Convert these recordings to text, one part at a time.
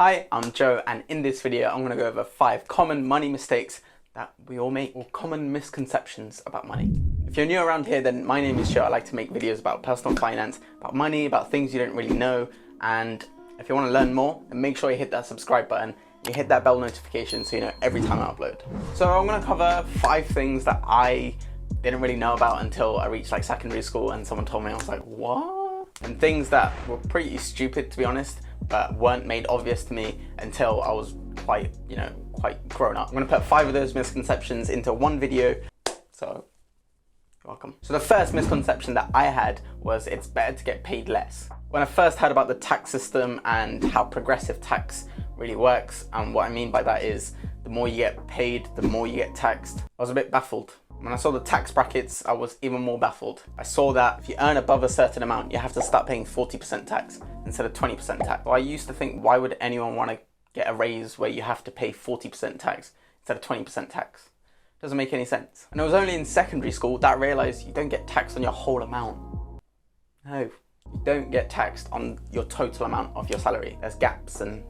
Hi, I'm Joe, and in this video I'm going to go over 5 common money mistakes that we all make, or common misconceptions about money. If you're new around here, then my name is Joe. I like to make videos about personal finance, about money, about things you don't really know, and if you want to learn more, then make sure you hit that subscribe button, you hit that bell notification so you know every time I upload. So I'm going to cover 5 things that I didn't really know about until I reached like secondary school and someone told me. I was like, what? And things that were pretty stupid, to be honest, but weren't made obvious to me until I was quite grown up. I'm gonna put 5 of those misconceptions into one video, so you're welcome. So the first misconception that I had was it's better to get paid less. When I first heard about the tax system and how progressive tax really works, and what I mean by that is the more you get paid, the more you get taxed, I was a bit baffled. When I saw the tax brackets, I was even more baffled. I saw that if you earn above a certain amount, you have to start paying 40% tax instead of 20% tax. So I used to think, why would anyone want to get a raise where you have to pay 40% tax instead of 20% tax? Doesn't make any sense. And it was only in secondary school that I realized you don't get taxed on your whole amount. No, you don't get taxed on your total amount of your salary. There's gaps and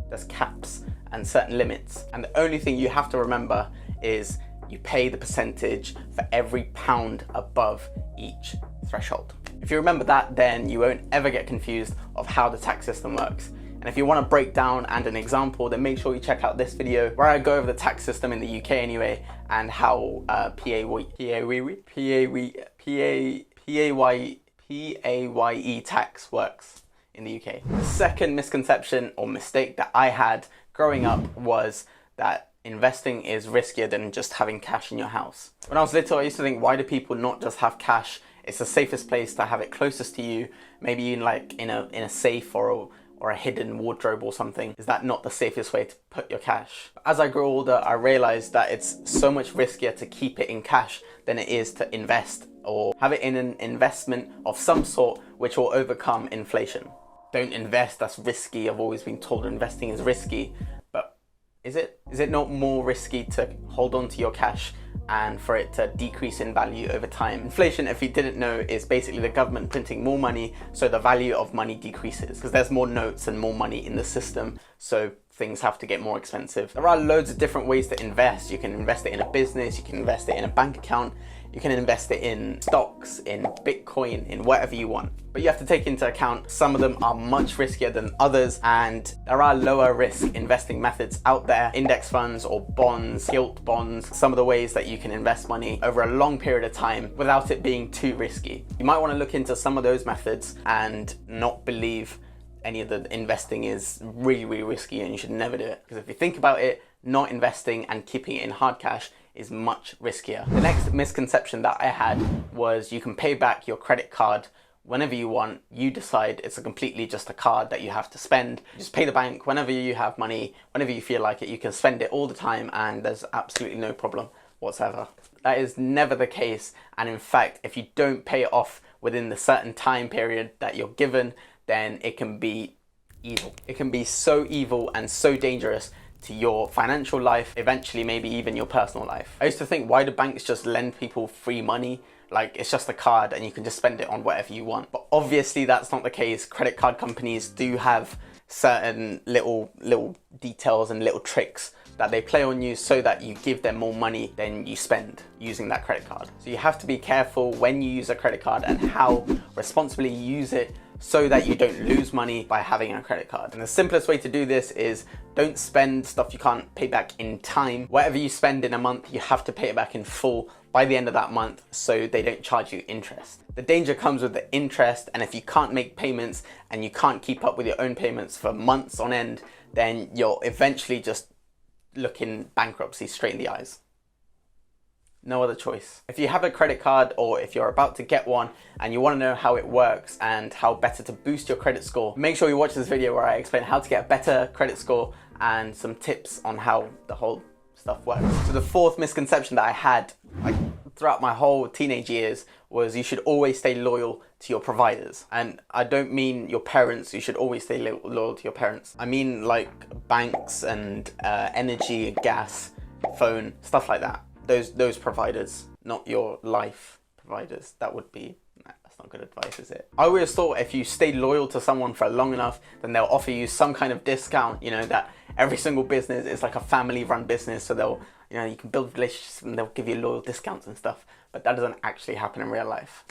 there's caps and certain limits. And the only thing you have to remember is you pay the percentage for every pound above each threshold. If you remember that, then you won't ever get confused of how the tax system works. And if you want a breakdown and an example, then make sure you check out this video where I go over the tax system in the UK anyway, and how PAYE tax works in the UK. The second misconception or mistake that I had growing up was that investing is riskier than just having cash in your house. When I was little, I used to think, why do people not just have cash? It's the safest place to have it closest to you, maybe in a safe or a hidden wardrobe or something. Is that not the safest way to put your cash? As I grew older, I realized that it's so much riskier to keep it in cash than it is to invest or have it in an investment of some sort which will overcome inflation. Don't invest, that's risky. I've always been told investing is risky. Is it not more risky to hold on to your cash and for it to decrease in value over time? Inflation, if you didn't know, is basically the government printing more money, so the value of money decreases because there's more notes and more money in the system, so things have to get more expensive. There are loads of different ways to invest. You can invest it in a business, you can invest it in a bank account, you can invest it in stocks, in Bitcoin, in whatever you want. But you have to take into account some of them are much riskier than others, and there are lower risk investing methods out there. Index funds or bonds, gilt bonds, some of the ways that you can invest money over a long period of time without it being too risky. You might want to look into some of those methods and not believe any of the investing is really risky and you should never do it. Because if you think about it, not investing and keeping it in hard cash is much riskier. The next misconception that I had was you can pay back your credit card whenever you want. You decide it's completely just a card that you have to spend. Just pay the bank whenever you have money, whenever you feel like it. You can spend it all the time and there's absolutely no problem whatsoever. That is never the case. And in fact, if you don't pay it off within the certain time period that you're given, then it can be evil. It can be so evil and so dangerous to your financial life, eventually maybe even your personal life. I used to think, why do banks just lend people free money? Like, it's just a card and you can just spend it on whatever you want. But obviously that's not the case. Credit card companies do have certain little details and little tricks that they play on you so that you give them more money than you spend using that credit card. So you have to be careful when you use a credit card and how responsibly you use it, so that you don't lose money by having a credit card. And the simplest way to do this is don't spend stuff you can't pay back in time. Whatever you spend in a month, you have to pay it back in full by the end of that month so they don't charge you interest. The danger comes with the interest, and if you can't make payments and you can't keep up with your own payments for months on end, then you'll eventually just look in bankruptcy straight in the eyes. No other choice. If you have a credit card or if you're about to get one and you want to know how it works and how better to boost your credit score, make sure you watch this video where I explain how to get a better credit score and some tips on how the whole stuff works. So the fourth misconception that I had throughout my whole teenage years was you should always stay loyal to your providers. And I don't mean your parents, you should always stay loyal to your parents. I mean like banks and energy, gas, phone, stuff like that. Those providers, not your life providers. That would be That's not good advice, is it? I always thought if you stay loyal to someone for long enough, then they'll offer you some kind of discount, you know, that every single business is like a family run business. So they'll, you know, you can build relationships and they'll give you loyal discounts and stuff. But that doesn't actually happen in real life,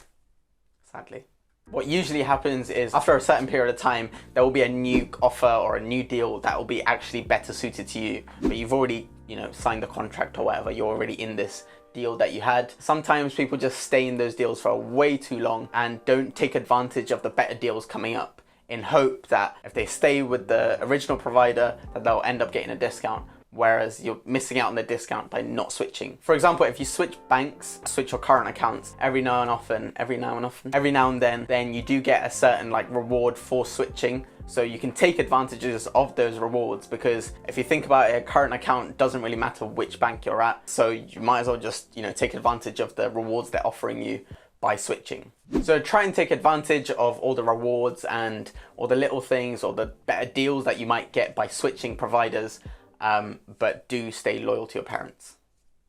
sadly. What usually happens is after a certain period of time, there will be a new offer or a new deal that will be actually better suited to you. But you've already, you know, signed the contract or whatever. You're already in this deal that you had. Sometimes people just stay in those deals for way too long and don't take advantage of the better deals coming up in hope that if they stay with the original provider, that they'll end up getting a discount. Whereas you're missing out on the discount by not switching. For example, if you switch banks, switch your current accounts every now and then you do get a certain like reward for switching. So you can take advantages of those rewards, because if you think about it, a current account doesn't really matter which bank you're at. So you might as well just, you know, take advantage of the rewards they're offering you by switching. So try and take advantage of all the rewards and all the little things or the better deals that you might get by switching providers. But do stay loyal to your parents.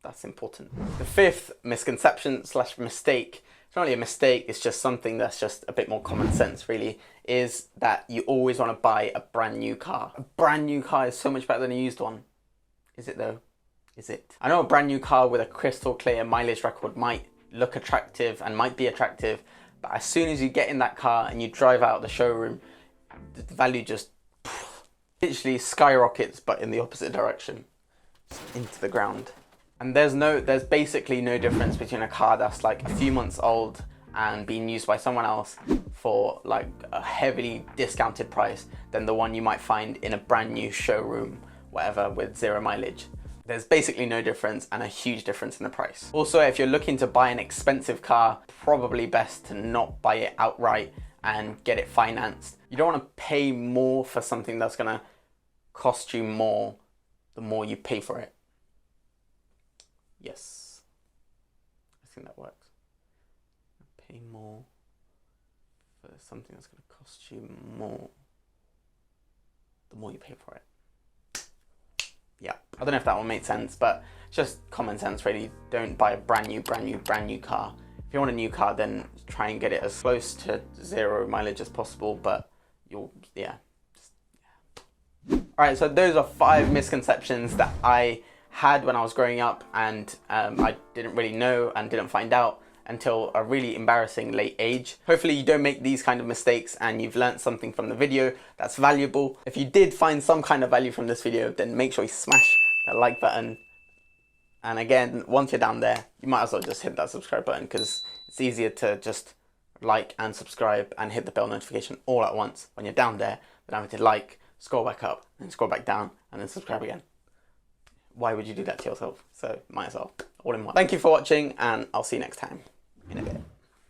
That's important. The fifth misconception / mistake, it's not really a mistake, it's just something that's just a bit more common sense really, is that you always want to buy a brand new car. A brand new car is so much better than a used one. Is it though? Is it? I know a brand new car with a crystal clear mileage record might look attractive and might be attractive, but as soon as you get in that car and you drive out of the showroom, the value just literally skyrockets, but in the opposite direction, into the ground. And there's basically no difference between a car that's like a few months old and being used by someone else for like a heavily discounted price than the one you might find in a brand new showroom, whatever, with 0 mileage. There's basically no difference, and a huge difference in the price. Also, if you're looking to buy an expensive car, probably best to not buy it outright and get it financed. You don't want to pay more for something that's going to cost you more the more you pay for it. Yes, I think that works. Pay more for something that's going to cost you more the more you pay for it. Yeah, I don't know if that one made sense, but just common sense really. Don't buy a brand new car. If you want a new car, then try and get it as close to 0 mileage as possible, but All right, so those are 5 misconceptions that I had when I was growing up, and I didn't really know and didn't find out until a really embarrassing late age. Hopefully you don't make these kind of mistakes and you've learned something from the video that's valuable. If you did find some kind of value from this video, then make sure you smash that like button. And again, once you're down there, you might as well just hit that subscribe button, because it's easier to just like and subscribe and hit the bell notification all at once when you're down there than having to like, scroll back up, and scroll back down, and then subscribe again. Why would you do that to yourself? So might as well, all in one. Thank you for watching, and I'll see you next time.